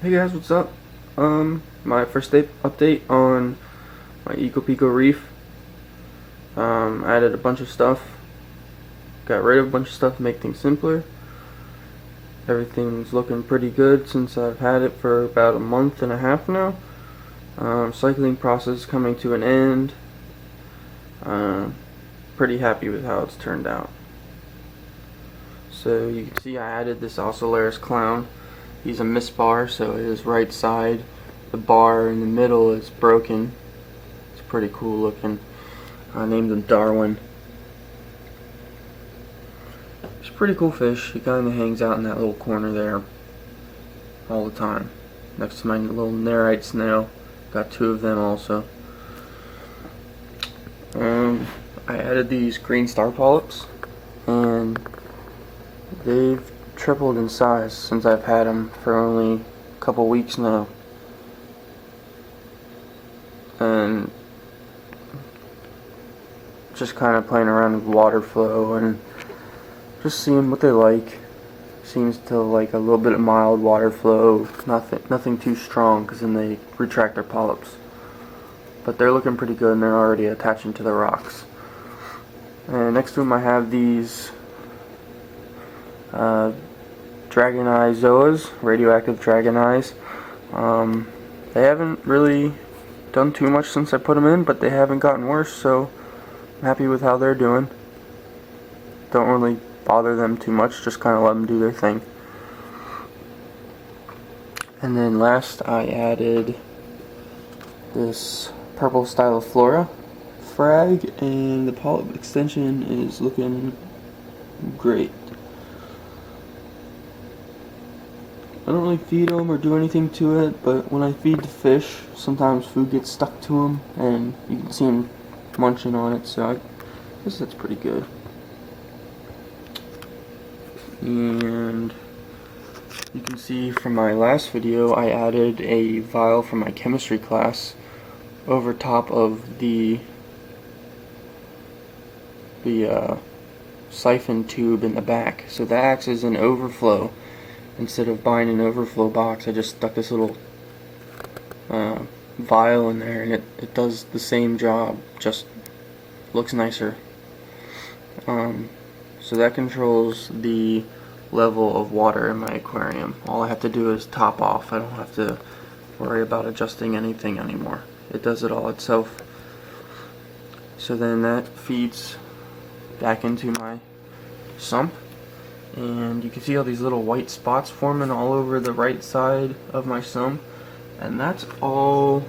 Hey guys, what's up? My first day update on my Ecopico Reef. Added a bunch of stuff, got rid of a bunch of stuff to make things simpler. Everything's looking pretty good since I've had it for about a month and a half now. Cycling process coming to an end. Pretty happy with how it's turned out. So you can see I added this Oscillaris clown. He's a misbar, so his right side, the bar in the middle is broken. It's pretty cool looking. I named him Darwin. He's a pretty cool fish. He kind of hangs out in that little corner there all the time, next to my little Nerite snail. Got two of them also. I added these green star polyps, and they've tripled in size since I've had them for only a couple weeks now. And just kind of playing around with water flow and just seeing what they like. Seems to like a little bit of mild water flow, nothing too strong, because then they retract their polyps. But they're looking pretty good, and they're already attaching to the rocks. And next to them I have these dragon eye zoas, radioactive dragon eyes. They haven't really done too much since I put them in, but they haven't gotten worse, so I'm happy with how they're doing. Don't really bother them too much, just kind of let them do their thing. And then last I added this purple Styloflora frag, and the polyp extension is looking great. I don't really feed them or do anything to it, but when I feed the fish, sometimes food gets stuck to them, and you can see them munching on it, so I guess that's pretty good. And you can see from my last video, I added a vial from my chemistry class over top of the siphon tube in the back, so that acts as an overflow. Instead of buying an overflow box, I just stuck this little vial in there, and it does the same job, just looks nicer. So that controls the level of water in my aquarium. All I have to do is top off. I don't have to worry about adjusting anything anymore. It does it all itself. So then that feeds back into my sump. And you can see all these little white spots forming all over the right side of my sump, and that's all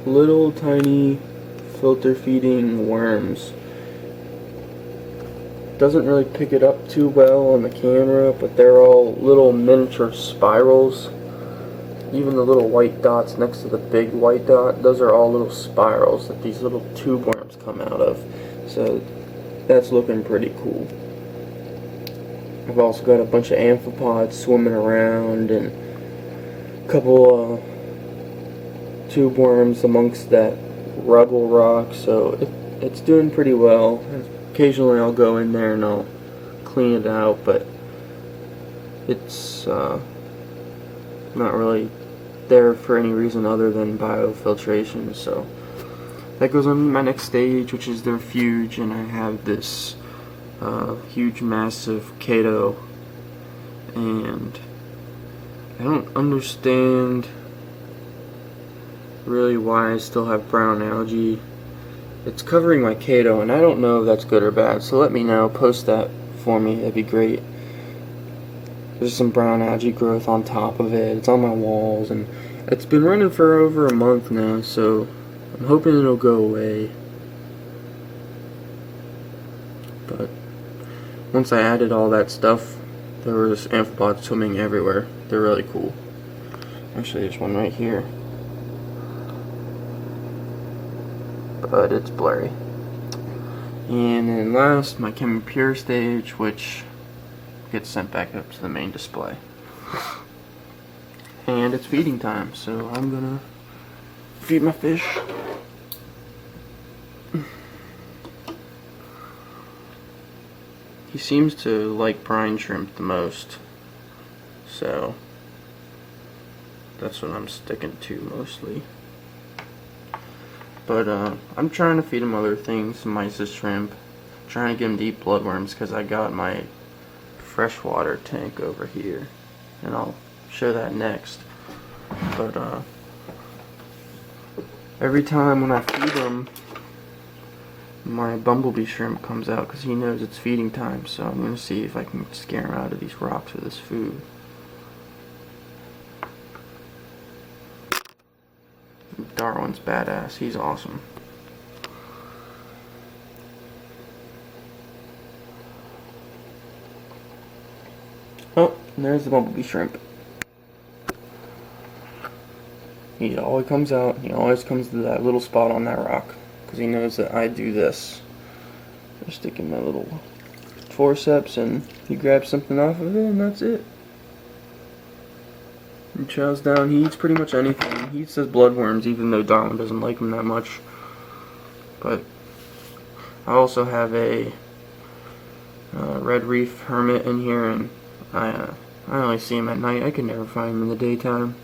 little tiny filter feeding worms. Doesn't really pick it up too well on the camera, but they're all little miniature spirals. Even the little white dots next to the big white dot, those are all little spirals that these little tube worms come out of. So that's looking pretty cool. I've also got a bunch of amphipods swimming around, and a couple tube worms amongst that rubble rock, so it's doing pretty well. Occasionally I'll go in there and I'll clean it out, but it's not really there for any reason other than biofiltration. So that goes on my next stage, which is the refuge, and I have this huge massive Cato, and I don't understand really why I still have brown algae. It's covering my Cato, and I don't know if that's good or bad, so let me know, post that for me, that'd be great. There's some brown algae growth on top of it, it's on my walls, and it's been running for over a month now, so I'm hoping it'll go away. But once I added all that stuff, there was amphipods swimming everywhere. They're really cool. Actually, there's one right here, but it's blurry. And then last, my Chem Pure stage, which gets sent back up to the main display. And it's feeding time, so I'm gonna feed my fish. He seems to like brine shrimp the most, so That's what I'm sticking to mostly. But I'm trying to feed them other things, some mysis shrimp. Trying to get them to eat bloodworms because I got my freshwater tank over here, and I'll show that next. But every time when I feed them, my bumblebee shrimp comes out because he knows it's feeding time. So I'm going to see if I can scare him out of these rocks with this food. Darwin's badass. He's awesome. Oh, and there's the bumblebee shrimp. He always comes out. He always comes to that little spot on that rock because he knows that I do this. I stick in my little forceps and he grabs something off of it, and that's it. He chows down. He eats pretty much anything. He eats his bloodworms, even though Darwin doesn't like them that much. But I also have a red reef hermit in here, and I only see him at night. I can never find him in the daytime.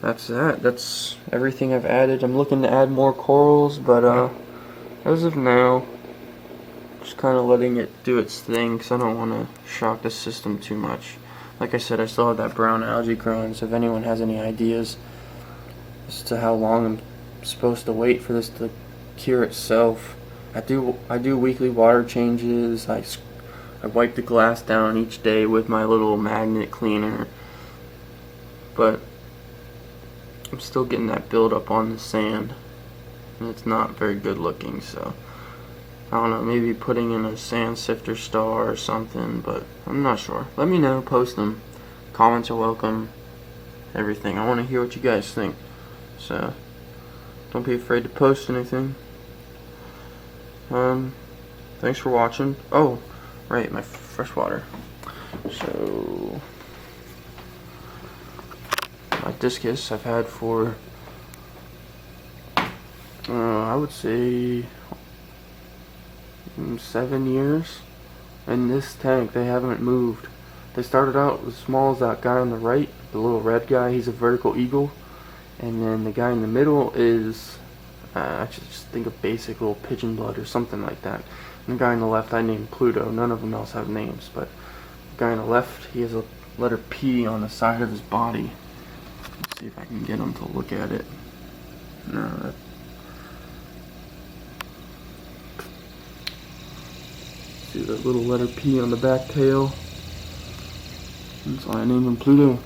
That's that. That's everything I've added. I'm looking to add more corals, but as of now, just kind of letting it do its thing because I don't want to shock the system too much. Like I said, I still have that brown algae growing, so if anyone has any ideas as to how long I'm supposed to wait for this to cure itself, I do weekly water changes. I wipe the glass down each day with my little magnet cleaner, but I'm still getting that buildup on the sand, and it's not very good looking. So I don't know, maybe putting in a sand sifter star or something, but I'm not sure. Let me know, post them. Comments are welcome, everything. I want to hear what you guys think, so don't be afraid to post anything. Thanks for watching. Oh, right, my freshwater. So my discus I've had for I would say 7 years. In this tank they haven't moved. They started out as small as that guy on the right, the little red guy. He's a vertical eagle, and then the guy in the middle is I should just think of basic little pigeon blood or something like that. And the guy on the left I named Pluto. None of them else have names, but the guy on the left, he has a letter P on the side of his body. Let's see if I can get him to look at it. No, see the little letter P on the back tail. That's why I named him Pluto.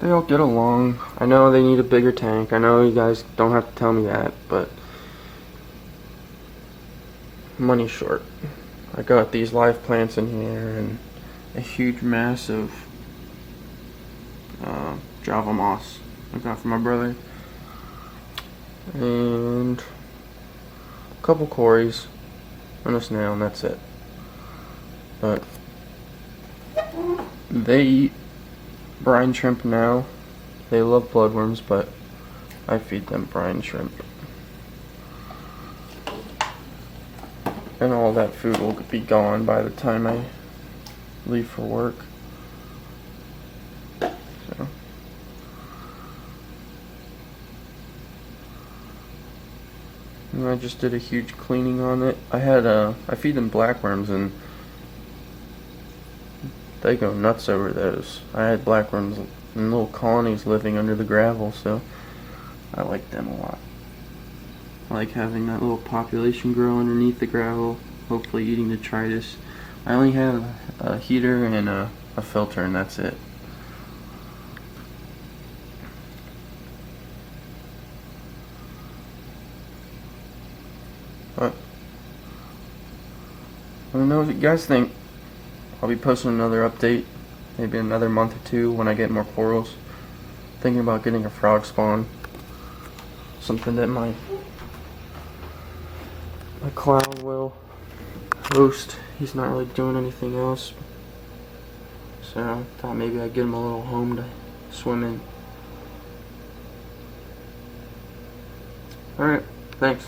They all get along. I know they need a bigger tank. I know you guys don't have to tell me that, but money's short. I got these live plants in here and a huge mass of Java moss I got from my brother, and a couple cories and a snail, and that's it. But they eat brine shrimp now. They love bloodworms, but I feed them brine shrimp. And all that food will be gone by the time I leave for work. So and I just did a huge cleaning on it. I feed them blackworms and they go nuts over those. I had blackworms in little colonies living under the gravel, so I like them a lot. I like having that little population grow underneath the gravel, hopefully eating detritus. I only have a heater and a filter, and that's it. But let me know what you guys think. I'll be posting another update, maybe another month or two when I get more corals. Thinking about getting a frog spawn. Something that my clown will host. He's not really doing anything else, so I thought maybe I'd get him a little home to swim in. Alright, thanks.